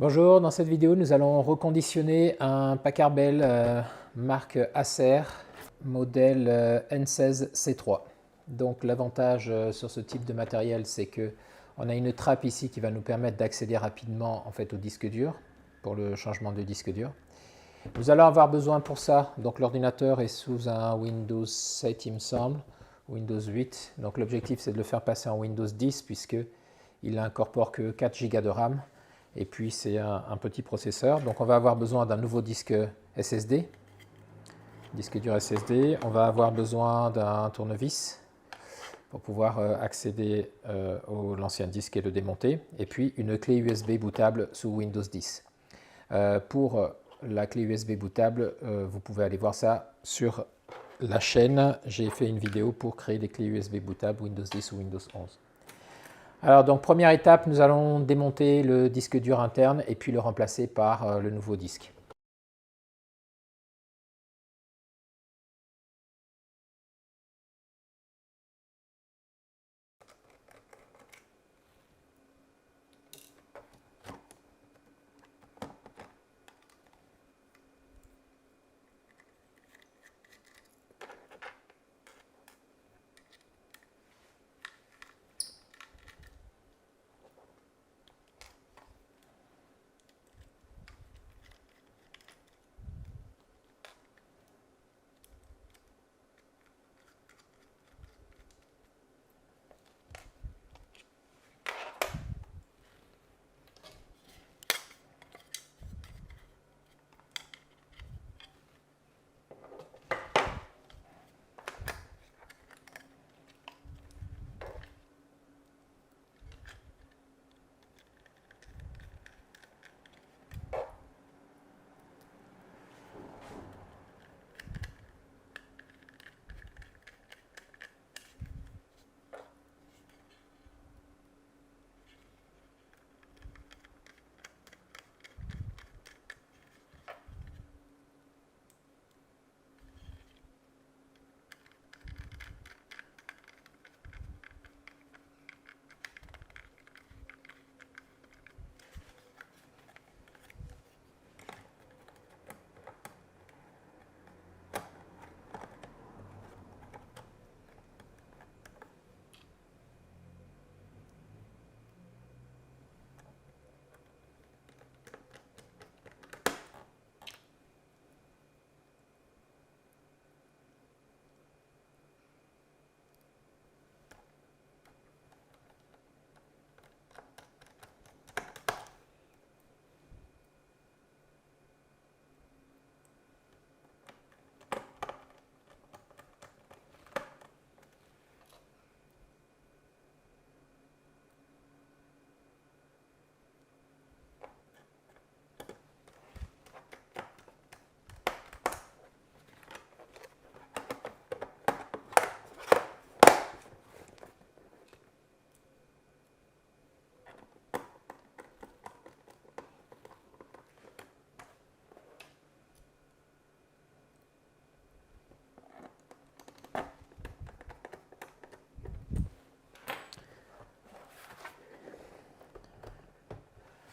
Bonjour, dans cette vidéo nous allons reconditionner un Packard Bell marque Acer modèle N16C3. Donc l'avantage sur ce type de matériel, c'est que on a une trappe ici qui va nous permettre d'accéder rapidement au disque dur pour le changement de disque dur. Nous allons avoir besoin pour ça, donc l'ordinateur est sous un Windows 7 il me semble, Windows 8. Donc l'objectif c'est de le faire passer en Windows 10 puisqu'il n'incorpore que 4 Go de RAM. Et puis c'est un petit processeur. Donc on va avoir besoin d'un nouveau disque SSD, disque dur SSD. On va avoir besoin d'un tournevis pour pouvoir accéder à l'ancien disque et le démonter. Et puis une clé USB bootable sous Windows 10. Pour la clé USB bootable, vous pouvez aller voir ça sur la chaîne. J'ai fait une vidéo pour créer des clés USB bootables Windows 10 ou Windows 11. Alors donc première étape, nous allons démonter le disque dur interne et puis le remplacer par le nouveau disque.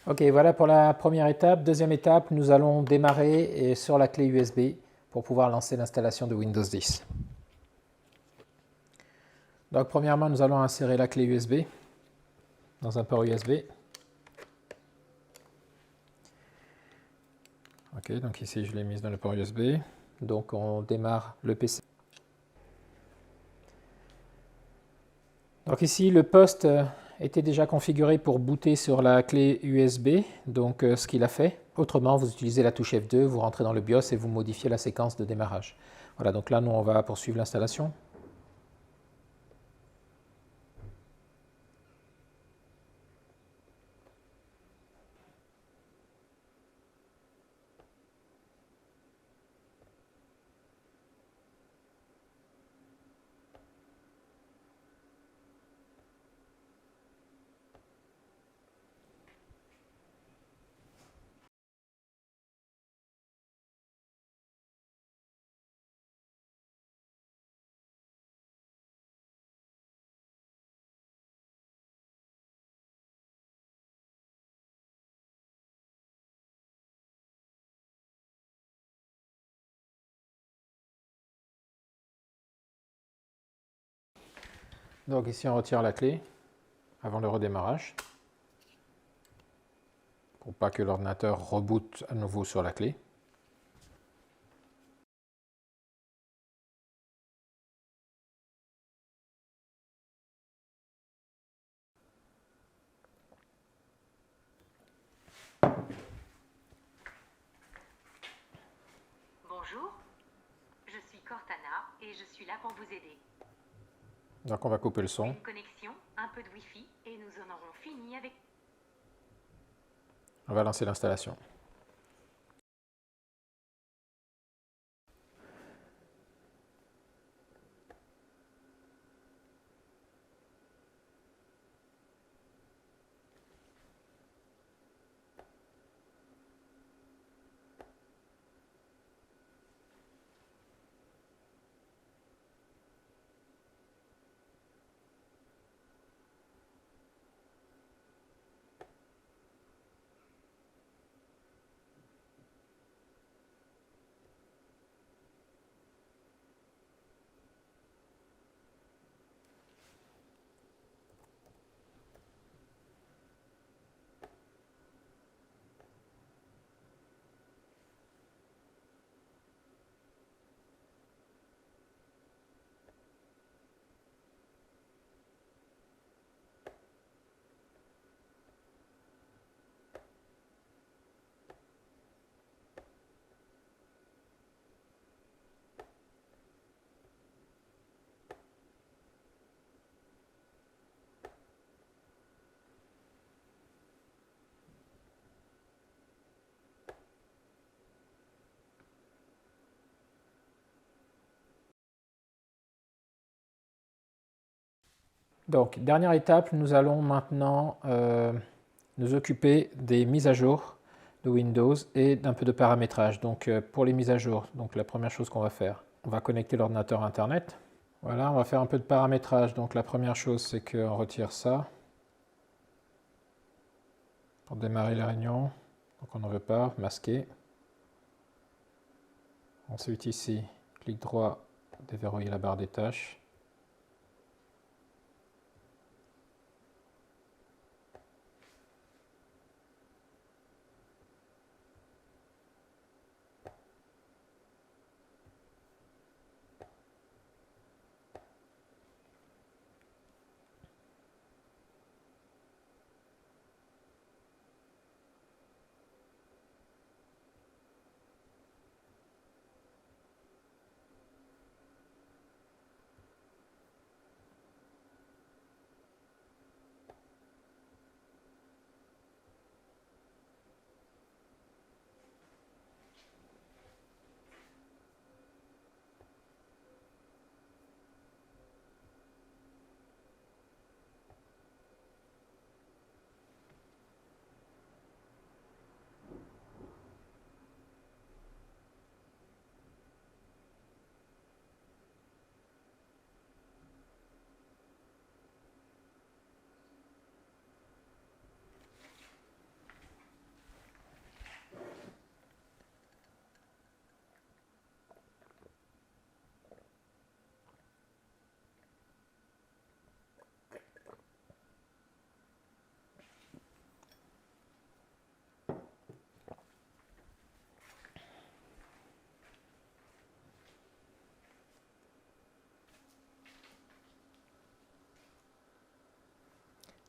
Ok, voilà pour la première étape. Deuxième étape, nous allons démarrer sur la clé USB pour pouvoir lancer l'installation de Windows 10. Donc premièrement, nous allons insérer la clé USB dans un port USB. Ok, donc ici je l'ai mise dans le port USB. Donc on démarre le PC. Donc ici le poste était déjà configuré pour booter sur la clé USB, donc ce qu'il a fait. Autrement, vous utilisez la touche F2, vous rentrez dans le BIOS et vous modifiez la séquence de démarrage. Voilà, donc là nous on va poursuivre l'installation. Donc ici on retire la clé avant le redémarrage, pour pas que l'ordinateur reboot à nouveau sur la clé. Bonjour, je suis Cortana et je suis là pour vous aider. Donc on va couper le son. Une connexion, un peu de Wi-Fi et nous en aurons fini avec... On va lancer l'installation. Donc, dernière étape, nous allons maintenant nous occuper des mises à jour de Windows et d'un peu de paramétrage. Donc, pour les mises à jour, donc la première chose qu'on va faire, on va connecter l'ordinateur à Internet. Voilà, on va faire un peu de paramétrage. Donc, la première chose, c'est qu'on retire ça pour démarrer la réunion. Donc, on n'en veut pas, masquer. Ensuite, ici, clic droit, déverrouiller la barre des tâches.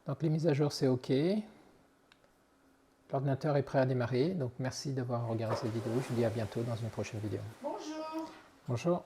Donc, les mises à jour, c'est OK. L'ordinateur est prêt à démarrer. Donc, merci d'avoir regardé cette vidéo. Je vous dis à bientôt dans une prochaine vidéo. Bonjour. Bonjour.